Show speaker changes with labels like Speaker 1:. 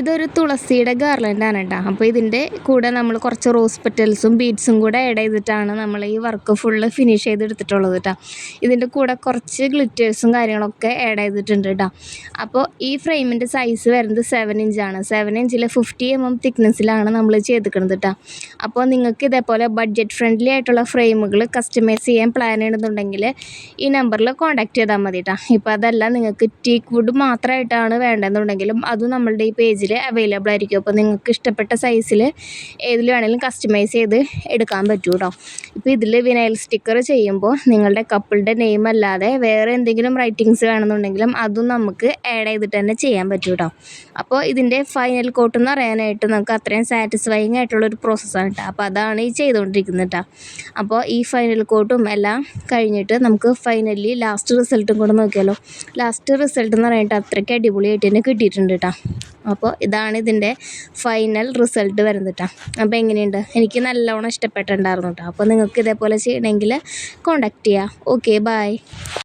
Speaker 1: ഇതൊരു തുളസിയുടെ ഗാർലൻഡാണ് കേട്ടോ. അപ്പോൾ ഇതിൻ്റെ കൂടെ നമ്മൾ കുറച്ച് റോസ് പെറ്റൽസും ബീഡ്സും കൂടെ ആഡ് ചെയ്തിട്ടാണ് നമ്മൾ ഈ വർക്ക് ഫുള്ള് ഫിനിഷ് ചെയ്തെടുത്തിട്ടുള്ളത് കേട്ടോ. ഇതിൻ്റെ കൂടെ കുറച്ച് ഗ്ലിറ്റേഴ്സും കാര്യങ്ങളൊക്കെ ആഡ് ചെയ്തിട്ടുണ്ട് കേട്ടോ. അപ്പോൾ ഈ ഫ്രെയിമിൻ്റെ സൈസ് വരുന്നത് 7 ഇഞ്ചാണ്. 7 ഇഞ്ചിൽ 50 mm തിക്നെസ്സിലാണ് നമ്മൾ ചെയ്തിരിക്കുന്നത് കേട്ടോ. അപ്പോൾ നിങ്ങൾക്ക് ഇതേപോലെ ബഡ്ജറ്റ് ഫ്രണ്ട്ലി ആയിട്ടുള്ള ഫ്രെയിമുകൾ കസ്റ്റമൈസ് ചെയ്യാൻ പ്ലാൻ ചെയ്യണമെന്നുണ്ടെങ്കിൽ ഈ നമ്പറിൽ കോൺടാക്റ്റ് ചെയ്താൽ മതി കേട്ടോ. ഇപ്പോൾ അതല്ല നിങ്ങൾക്ക് ടീക്ക് വുഡ് മാത്രമായിട്ടാണ് വേണ്ടതെന്നുണ്ടെങ്കിലും അതും നമ്മളുടെ ഈ പേജിൽ അവൈലബിൾ ആയിരിക്കും. അപ്പോൾ നിങ്ങൾക്ക് ഇഷ്ടപ്പെട്ട സൈസിൽ ഏതിൽ വേണമെങ്കിലും കസ്റ്റമൈസ് ചെയ്ത് എടുക്കാൻ പറ്റും കേട്ടോ. ഇപ്പോൾ ഇതിൽ വിനൈൽ സ്റ്റിക്കർ ചെയ്യുമ്പോൾ നിങ്ങളുടെ കപ്പിളുടെ നെയിം അല്ലാതെ വേറെ എന്തെങ്കിലും റൈറ്റിങ്സ് വേണമെന്നുണ്ടെങ്കിലും അതും നമുക്ക് ആഡ് ചെയ്തിട്ട് തന്നെ ചെയ്യാൻ പറ്റും കേട്ടോ. അപ്പോൾ ഇതിൻ്റെ ഫൈനൽ കോട്ട് എന്ന് പറയാനായിട്ട് നമുക്ക് അത്രയും സാറ്റിസ്ഫൈങ് ആയിട്ടുള്ളൊരു പ്രോസസ്സാണ് കേട്ടോ. അപ്പോൾ അതാണ് ഈ ചെയ്തുകൊണ്ടിരിക്കുന്നത് കേട്ടോ. അപ്പോൾ ഈ ഫൈനൽ കോട്ടും എല്ലാം കഴിഞ്ഞിട്ട് നമുക്ക് ഫൈനലി ലാസ്റ്റ് റിസൾട്ടും കൂടെ നോക്കിയാലോ. ലാസ്റ്റ് റിസൾട്ട് എന്ന് പറഞ്ഞിട്ട് അത്രയ്ക്ക് അടിപൊളിയായിട്ട് തന്നെ കിട്ടിയിട്ടുണ്ട് കേട്ടോ. അപ്പോൾ ഇതാണ് ഇതിൻ്റെ ഫൈനൽ റിസൾട്ട് വരുന്നത് കേട്ടോ. അപ്പോൾ എങ്ങനെയുണ്ട്? എനിക്ക് നല്ലോണം ഇഷ്ടപ്പെട്ടിട്ടുണ്ടായിരുന്നു കേട്ടോ. അപ്പോൾ നിങ്ങൾക്ക് ഇതേപോലെ ചെയ്യണമെങ്കിൽ കോൺടാക്റ്റ് ചെയ്യുക. Okay, by.